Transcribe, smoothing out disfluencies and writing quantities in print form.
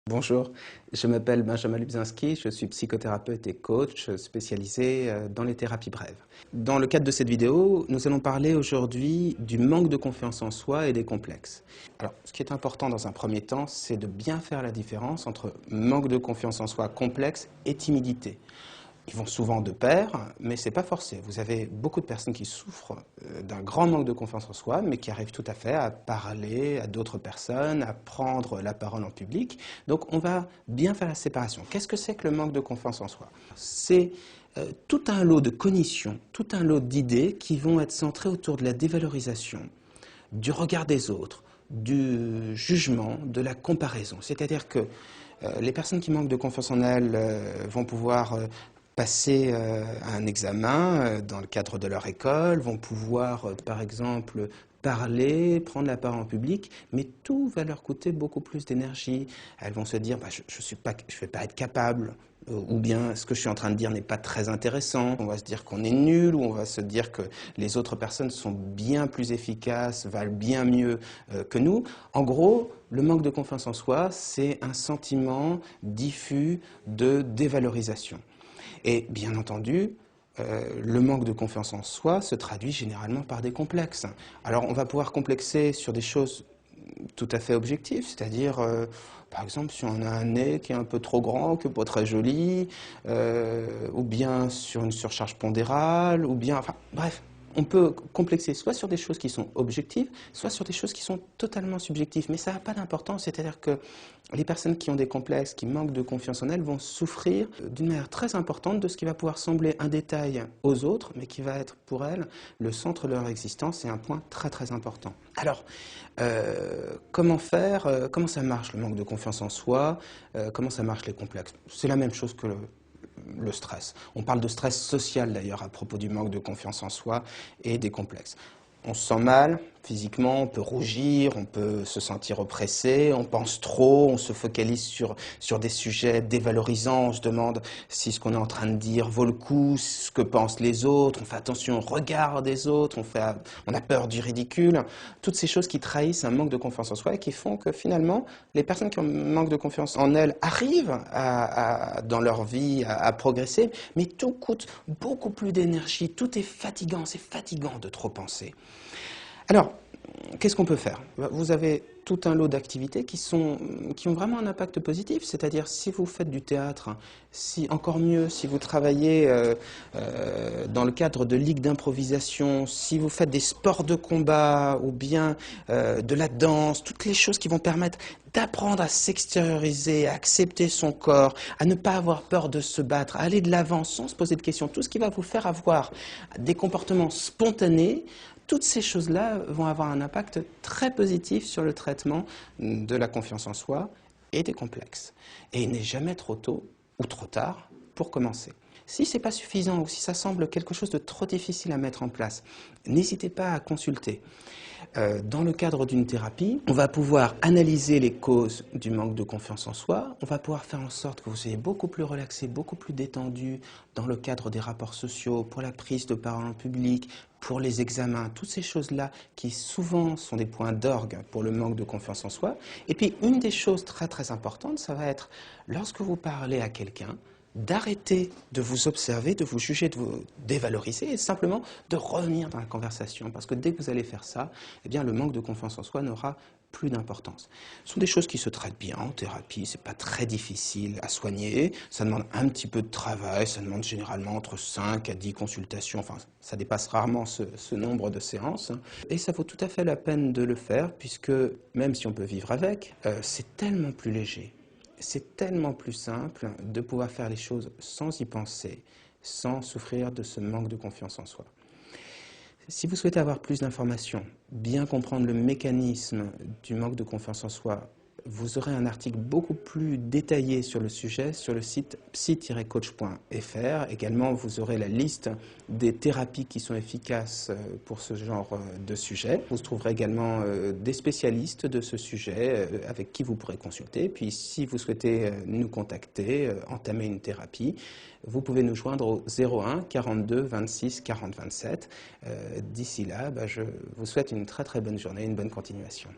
Bonjour, je m'appelle Benjamin Lubzinski, je suis psychothérapeute et coach spécialisé dans les thérapies brèves. Dans le cadre de cette vidéo, nous allons parler aujourd'hui du manque de confiance en soi et des complexes. Alors, ce qui est important dans un premier temps, c'est de bien faire la différence entre manque de confiance en soi, complexe et timidité. Ils vont souvent de pair, mais ce n'est pas forcé. Vous avez beaucoup de personnes qui souffrent d'un grand manque de confiance en soi, mais qui arrivent tout à fait à parler à d'autres personnes, à prendre la parole en public. Donc on va bien faire la séparation. Qu'est-ce que c'est que le manque de confiance en soi? C'est tout un lot de cognitions, tout un lot d'idées qui vont être centrées autour de la dévalorisation, du regard des autres, du jugement, de la comparaison. C'est-à-dire que les personnes qui manquent de confiance en elles vont pouvoir passer un examen dans le cadre de leur école, vont pouvoir, par exemple, parler, prendre la parole en public, mais tout va leur coûter beaucoup plus d'énergie. Elles vont se dire, je ne vais pas être capable, ou bien ce que je suis en train de dire n'est pas très intéressant. On va se dire qu'on est nul, ou on va se dire que les autres personnes sont bien plus efficaces, valent bien mieux que nous. En gros, le manque de confiance en soi, c'est un sentiment diffus de dévalorisation. Et bien entendu, le manque de confiance en soi se traduit généralement par des complexes. Alors on va pouvoir complexer sur des choses tout à fait objectives, c'est-à-dire par exemple si on a un nez qui est un peu trop grand, que pas très joli, ou bien sur une surcharge pondérale, ou bien, enfin bref. On peut complexer soit sur des choses qui sont objectives, soit sur des choses qui sont totalement subjectives. Mais ça n'a pas d'importance, c'est-à-dire que les personnes qui ont des complexes, qui manquent de confiance en elles, vont souffrir d'une manière très importante de ce qui va pouvoir sembler un détail aux autres, mais qui va être pour elles le centre de leur existence et un point très très important. Alors, comment faire, comment ça marche le manque de confiance en soi, comment ça marche les complexes? C'est la même chose que le stress. On parle de stress social d'ailleurs à propos du manque de confiance en soi et des complexes. On se sent mal physiquement, on peut rougir, on peut se sentir oppressé, on pense trop, on se focalise sur des sujets dévalorisants, on se demande si ce qu'on est en train de dire vaut le coup, ce que pensent les autres, on fait attention au regard des autres, on a peur du ridicule. Toutes ces choses qui trahissent un manque de confiance en soi et qui font que finalement, les personnes qui ont un manque de confiance en elles arrivent dans leur vie à progresser, mais tout coûte beaucoup plus d'énergie, tout est fatigant, c'est fatigant de trop penser. Alors, qu'est-ce qu'on peut faire? Vous avez tout un lot d'activités qui ont vraiment un impact positif, c'est-à-dire si vous faites du théâtre, encore mieux, si vous travaillez dans le cadre de ligues d'improvisation, si vous faites des sports de combat ou bien de la danse, toutes les choses qui vont permettre d'apprendre à s'extérioriser, à accepter son corps, à ne pas avoir peur de se battre, à aller de l'avant sans se poser de questions, tout ce qui va vous faire avoir des comportements spontanés. Toutes ces choses-là vont avoir un impact très positif sur le traitement de la confiance en soi et des complexes. Et il n'est jamais trop tôt ou trop tard pour commencer. Si ce n'est pas suffisant ou si ça semble quelque chose de trop difficile à mettre en place, n'hésitez pas à consulter. Dans le cadre d'une thérapie, on va pouvoir analyser les causes du manque de confiance en soi, on va pouvoir faire en sorte que vous soyez beaucoup plus relaxé, beaucoup plus détendu dans le cadre des rapports sociaux, pour la prise de parole en public, pour les examens, toutes ces choses-là qui souvent sont des points d'orgue pour le manque de confiance en soi. Et puis une des choses très très importantes, ça va être lorsque vous parlez à quelqu'un, d'arrêter de vous observer, de vous juger, de vous dévaloriser et simplement de revenir dans la conversation. Parce que dès que vous allez faire ça, eh bien, le manque de confiance en soi n'aura plus d'importance. Ce sont des choses qui se traitent bien en thérapie, c'est pas très difficile à soigner, ça demande un petit peu de travail, ça demande généralement entre 5 à 10 consultations, enfin ça dépasse rarement ce nombre de séances, et ça vaut tout à fait la peine de le faire, puisque même si on peut vivre avec, c'est tellement plus léger. C'est tellement plus simple de pouvoir faire les choses sans y penser, sans souffrir de ce manque de confiance en soi. Si vous souhaitez avoir plus d'informations, bien comprendre le mécanisme du manque de confiance en soi, vous aurez un article beaucoup plus détaillé sur le sujet sur le site psy-coach.fr. Également, vous aurez la liste des thérapies qui sont efficaces pour ce genre de sujet. Vous trouverez également des spécialistes de ce sujet avec qui vous pourrez consulter. Puis, si vous souhaitez nous contacter, entamer une thérapie, vous pouvez nous joindre au 01 42 26 40 27. D'ici là, je vous souhaite une très très bonne journée, une bonne continuation.